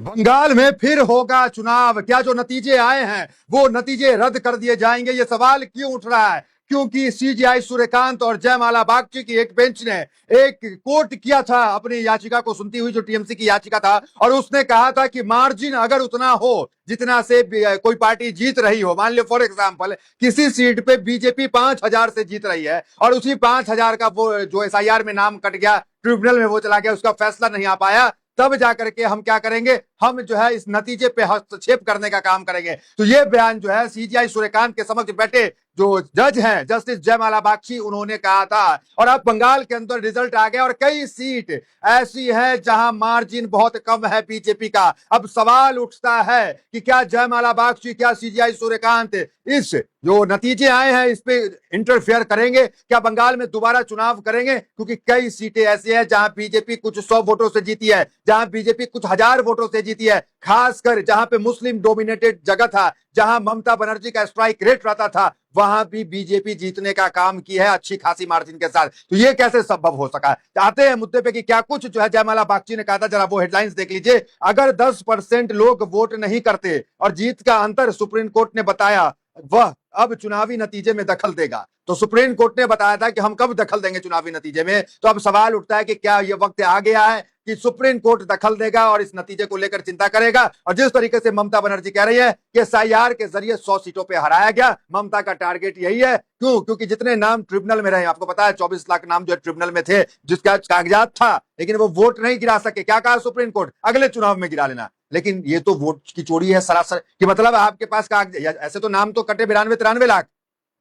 बंगाल में फिर होगा चुनाव। क्या जो नतीजे आए हैं वो नतीजे रद्द कर दिए जाएंगे? ये सवाल क्यों उठ रहा है? क्योंकि सीजीआई सूर्यकांत और जयमाला बागची की एक बेंच ने एक कोर्ट किया था अपनी याचिका को सुनती हुई, जो टीएमसी की याचिका था, और उसने कहा था कि मार्जिन अगर उतना हो जितना से कोई पार्टी जीत रही हो, मान लो फॉर एग्जाम्पल किसी सीट पे बीजेपी 5,000 से जीत रही है और उसी 5,000 का वो जो एसआईआर में नाम कट गया, ट्रिब्यूनल में वो चला गया, उसका फैसला नहीं आ पाया, तब जाकर के हम क्या करेंगे? हम जो है इस नतीजे पे हस्तक्षेप करने का काम करेंगे। तो ये बयान जो है सीजीआई सूर्यकांत के समक्ष बैठे जो जज हैं जस्टिस जयमाला बागची, उन्होंने कहा था। और अब बंगाल के अंदर रिजल्ट आ गया और कई सीट ऐसी है जहां मार्जिन बहुत कम है बीजेपी का। अब सवाल उठता है कि क्या जयमाला बागची, क्या सीजीआई सूर्यकांत इस जो नतीजे आए हैं इस पे इंटरफेयर करेंगे? क्या बंगाल में दोबारा चुनाव करेंगे? क्योंकि कई सीटें ऐसी हैं जहां बीजेपी कुछ 100 वोटों से जीती है, जहां बीजेपी कुछ 1,000 वोटों से जीती है, खासकर जहां पे मुस्लिम डोमिनेटेड जगह था, जहां ममता बनर्जी का स्ट्राइक रेट रहता था, वहां भी बीजेपी जीतने का काम की है अच्छी खासी मार्जिन के साथ। तो ये कैसे संभव हो सका? आते हैं मुद्दे पे कि क्या कुछ जो है जयमाला बागची ने कहा था, जरा वो हेडलाइंस देख लीजिए। अगर 10% लोग वोट नहीं करते और जीत का अंतर सुप्रीम कोर्ट ने बताया वह अब चुनावी नतीजे में दखल देगा। तो सुप्रीम कोर्ट ने बताया था कि हम कब दखल देंगे चुनावी नतीजे में। तो अब सवाल उठता है कि क्या यह वक्त आ गया है कि सुप्रीम कोर्ट दखल देगा और इस नतीजे को लेकर चिंता करेगा? और जिस तरीके से ममता बनर्जी कह रही है कि एसआईआर के जरिए 100 सीटों पे हराया गया, ममता का टारगेट यही है। क्यों? क्योंकि जितने नाम ट्रिब्यूनल में रहे, आपको पता है 24 लाख नाम जो ट्रिब्यूनल में थे, जिसका कागजात था, लेकिन वो वोट नहीं गिरा सके। क्या कहा सुप्रीम कोर्ट? अगले चुनाव में गिरा लेना। लेकिन ये तो वोट की चोरी है सरासर, कि मतलब आपके पास कागज, ऐसे तो नाम तो कटे 92-93 लाख,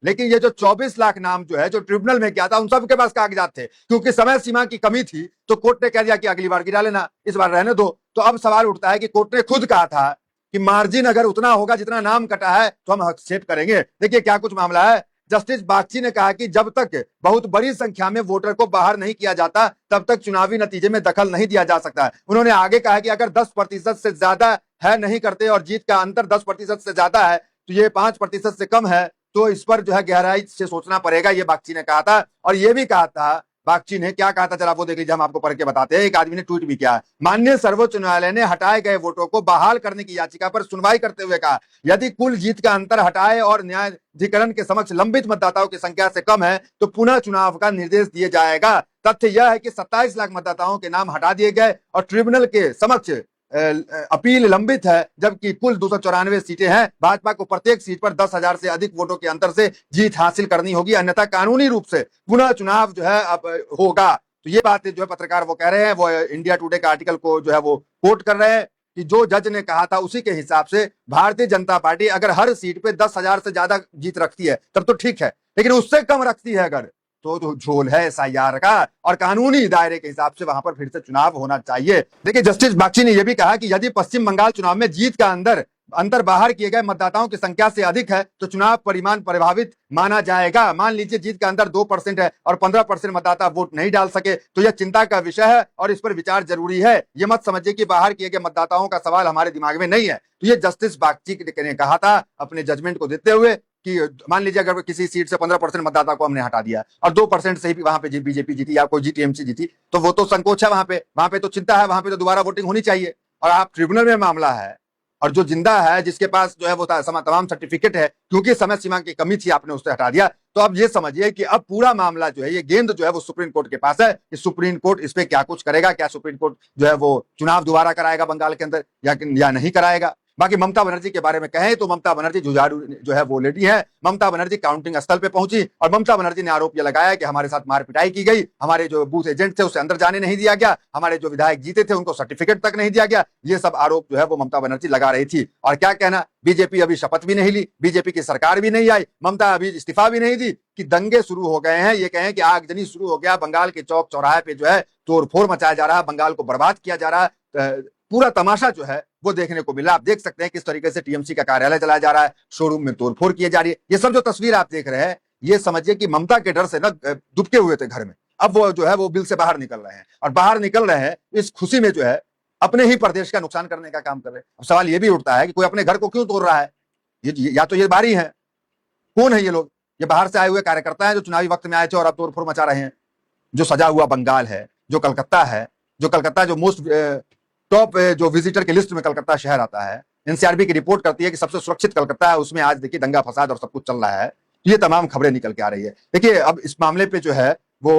लेकिन ये जो 24 लाख नाम जो है जो ट्रिब्यूनल में किया था, उन सबके पास कागजात थे। क्योंकि समय सीमा की कमी थी तो कोर्ट ने कह दिया कि अगली बार गिरा लेना, इस बार रहने दो। तो अब सवाल उठता है कि कोर्ट ने खुद कहा था कि मार्जिन अगर उतना होगा जितना नाम कटा है तो हम हस्तक्षेप करेंगे। देखिए क्या कुछ मामला है। जस्टिस बागची ने कहा कि जब तक बहुत बड़ी संख्या में वोटर को बाहर नहीं किया जाता तब तक चुनावी नतीजे में दखल नहीं दिया जा सकता। उन्होंने आगे कहा कि अगर 10% से ज्यादा है नहीं करते और जीत का अंतर 10% से ज्यादा है, तो ये 5% से कम है, तो इस पर जो है गहराई से सोचना पड़ेगा, ये बागची ने कहा था। और ये भी कहा था, बागची ने क्या कहा था जरा वो देख लीजिए, हम आपको पढ़ के बताते हैं। एक आदमी ने ट्वीट भी किया। माननीय सर्वोच्च न्यायालय ने हटाए गए वोटों को बहाल करने की याचिका पर सुनवाई करते हुए कहा, यदि कुल जीत का अंतर हटाए और न्यायाधिकरण के समक्ष लंबित मतदाताओं की संख्या से कम है तो पुनः चुनाव का निर्देश दिया जाएगा। तथ्य यह है कि 27 लाख मतदाताओं के नाम हटा दिए गए और ट्रिब्यूनल के समक्ष अपील लंबित है, जबकि कुल 294 सीटें हैं। भाजपा को प्रत्येक सीट पर 10,000 से अधिक वोटों के अंतर से जीत हासिल करनी होगी, अन्यथा कानूनी रूप से पुनः चुनाव जो है अब होगा। तो ये बात जो है पत्रकार वो कह रहे हैं, वो इंडिया टुडे का आर्टिकल को जो है वो कोट कर रहे हैं कि जो जज ने कहा था उसी के हिसाब से भारतीय जनता पार्टी अगर हर सीट पे 10,000 से ज्यादा जीत रखती है तब तो ठीक है, लेकिन उससे कम रखती है अगर, तो झोल है एसआईआर का और कानूनी दायरे के हिसाब से वहां पर फिर से चुनाव होना चाहिए। देखिए जस्टिस बागची ने यह भी कहा कि यदि पश्चिम बंगाल चुनाव में जीत का अंतर बाहर किए गए मतदाताओं की संख्या से अधिक है तो चुनाव परिणाम प्रभावित माना जाएगा। मान लीजिए जीत का अंतर 2% है और 15% मतदाता वोट नहीं डाल सके तो यह चिंता का विषय है और इस पर विचार जरूरी है। यह मत समझिए कि बाहर किए गए मतदाताओं का सवाल हमारे दिमाग में नहीं है। तो ये जस्टिस बागची ने कहा था अपने जजमेंट को देते हुए कि मान लीजिए अगर किसी सीट से 15% मतदाता को हमने हटा दिया और 2% से ही वहां पे बीजेपी जीती या कोई जीटीएमसी जीती, तो वो तो संकोच है, वहां पे तो चिंता है, वहां पे तो दोबारा वोटिंग होनी चाहिए। और आप ट्रिब्यूनल में मामला है और जो जिंदा है, जिसके पास जो है वो तमाम सर्टिफिकेट है, क्योंकि समय सीमा की कमी थी आपने उससे हटा दिया। तो अब ये समझिए कि अब पूरा मामला जो है, ये गेंद जो है वो सुप्रीम कोर्ट के पास है कि सुप्रीम कोर्ट इस पे क्या कुछ करेगा। क्या सुप्रीम कोर्ट जो है वो चुनाव दोबारा कराएगा बंगाल के अंदर या नहीं कराएगा। बाकी ममता बनर्जी के बारे में कहें तो ममता बनर्जी जुझारू जो है वो लेडी है। ममता बनर्जी काउंटिंग स्थल पे पहुंची और ममता बनर्जी ने आरोप यह लगाया कि हमारे साथ मार पिटाई की गई, हमारे जो बूथ एजेंट थे उसे अंदर जाने नहीं दिया गया, हमारे जो विधायक जीते थे उनको सर्टिफिकेट तक नहीं दिया गया। ये सब आरोप जो है वो ममता बनर्जी लगा रही थी। और क्या कहना, बीजेपी अभी शपथ भी नहीं ली, बीजेपी की सरकार भी नहीं आई, ममता अभी इस्तीफा भी नहीं दी कि दंगे शुरू हो गए हैं। ये कहें कि आगजनी शुरू हो गया, बंगाल के चौक चौराहे पे जो है तोड़फोड़ मचाया जा रहा है, बंगाल को बर्बाद किया जा रहा है। पूरा तमाशा जो है वो देखने को मिला। आप देख सकते हैं किस तरीके से टीएमसी का कार्यालय चलाया जा रहा है, शोरूम में तोड़फोड़ की जा रही है। ये सब जो तस्वीर आप देख रहे हैं, ये समझिए कि ममता के डर से ना दुबके हुए थे घर में, अब वो जो है वो बिल से बाहर निकल रहे हैं और बाहर निकल रहे हैं इस खुशी में जो है अपने ही प्रदेश का नुकसान करने का काम कर रहे हैं। अब सवाल ये भी उठता है कि कोई अपने घर को क्यों तोड़ रहा है? या तो ये बारी है, कौन है ये लोग? ये बाहर से आए हुए कार्यकर्ता हैं जो चुनावी वक्त में आए थे और अब तोड़फोड़ मचा रहे हैं। जो सजा हुआ बंगाल है, जो कलकत्ता है, जो मोस्ट टॉप जो विजिटर की लिस्ट में कलकत्ता शहर आता है। एनसीआरबी की रिपोर्ट करती है कि सबसे सुरक्षित कलकत्ता है, उसमें आज देखिए दंगा फसाद और सब कुछ चल रहा है। तो ये तमाम खबरें निकल के आ रही है। देखिए अब इस मामले पे जो है वो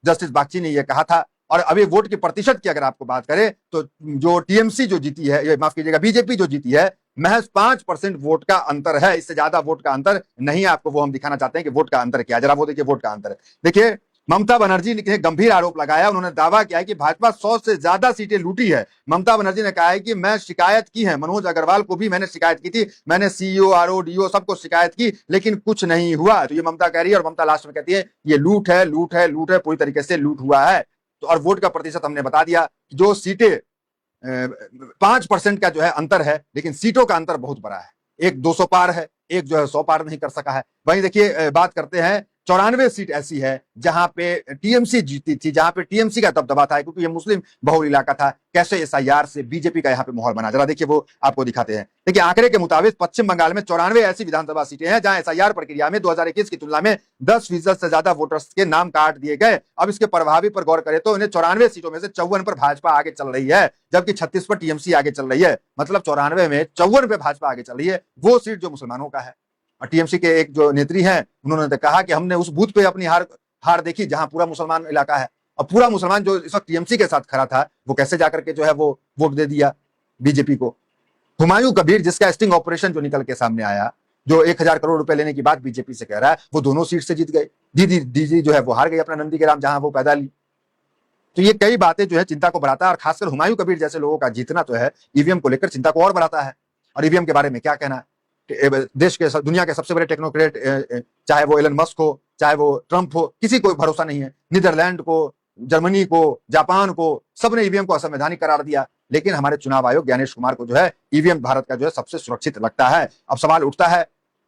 जस्टिस बागची ने ये कहा था। और अभी वोट की प्रतिशत की अगर आपको बात करें तो जो टीएमसी जो जीती है, ये माफ कीजिएगा बीजेपी जो जीती है, महज 5% वोट का अंतर है। इससे ज्यादा वोट का अंतर नहीं है। आपको वो हम दिखाना चाहते हैं कि वोट का अंतर क्या है। जरा वो देखिए वोट का अंतर। देखिए ममता बनर्जी ने गंभीर आरोप लगाया। उन्होंने दावा किया है कि भाजपा 100 से ज्यादा सीटें लूटी है। ममता बनर्जी ने कहा है कि मैं शिकायत की है, मनोज अग्रवाल को भी मैंने शिकायत की थी, मैंने सीईओ आरओ डीओ सबको शिकायत की, लेकिन कुछ नहीं हुआ। तो ये ममता कह रही है और ममता लास्ट में कहती है ये लूट है, लूट है, लूट है, पूरी तरीके से लूट हुआ है। तो और वोट का प्रतिशत हमने बता दिया, जो सीटें 5% का जो है अंतर है, लेकिन सीटों का अंतर बहुत बड़ा है। एक 200 पार है, एक जो है 100 पार नहीं कर सका है। वहीं देखिए बात करते हैं 94 सीट ऐसी है जहां पे टीएमसी जीती थी, जहां पे टीएमसी का दबदबा था, क्योंकि ये मुस्लिम बहुल इलाका था। कैसे एसआईआर से बीजेपी का यहां पे माहौल बना, जरा देखिए वो आपको दिखाते हैं। देखिए आंकड़े के मुताबिक पश्चिम बंगाल में 94 ऐसी विधानसभा सीटें हैं जहां एसआईआर प्रक्रिया में 2021 की तुलना में 10% से ज्यादा वोटर्स के नाम काट दिए गए। अब इसके प्रभावी पर गौर करें तो इन्हें 94 सीटों में से 54 पर भाजपा आगे चल रही है, जबकि 36 पर टीएमसी आगे चल रही है। मतलब 94 में 54 पे भाजपा आगे चल रही है। वो सीट जो मुसलमानों का है। और टीएमसी के एक जो नेत्री हैं, उन्होंने तो कहा कि हमने उस बूथ पे अपनी हार देखी जहां पूरा मुसलमान इलाका है। और पूरा मुसलमान जो इस वक्त टीएमसी के साथ खड़ा था, वो कैसे जाकर के जो है वो वोट दे दिया बीजेपी को। हुमायूं कबीर, जिसका स्टिंग ऑपरेशन जो निकल के सामने आया, जो 1000 करोड़ रुपए लेने की बात बीजेपी से कह रहा है, वो दोनों सीट से जीत गए। दीदी जो है वो हार गई अपना नंदी के राम, जहां वो पैदा ली। तो ये कई बातें जो है चिंता को बढ़ाता है। और खासकर हुमायूं कबीर जैसे लोगों का जीतना तो है ईवीएम को लेकर चिंता को और बढ़ाता है। और ईवीएम के बारे में क्या कहना है, देश के दुनिया के सबसे बड़े टेक्नोक्रेट, चाहे वो एलन मस्क हो, चाहे वो ट्रंप हो, किसी को भरोसा नहीं है। नीदरलैंड को, जर्मनी को, जापान को, सबने ईवीएम को असंवैधानिक करार दिया। लेकिन हमारे चुनाव आयोग ज्ञानेश कुमार को जो है ईवीएम भारत का जो है सबसे सुरक्षित लगता है। अब सवाल उठता है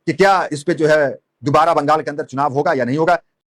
कि क्या इस पे जो है दोबारा बंगाल के अंदर चुनाव होगा या नहीं होगा।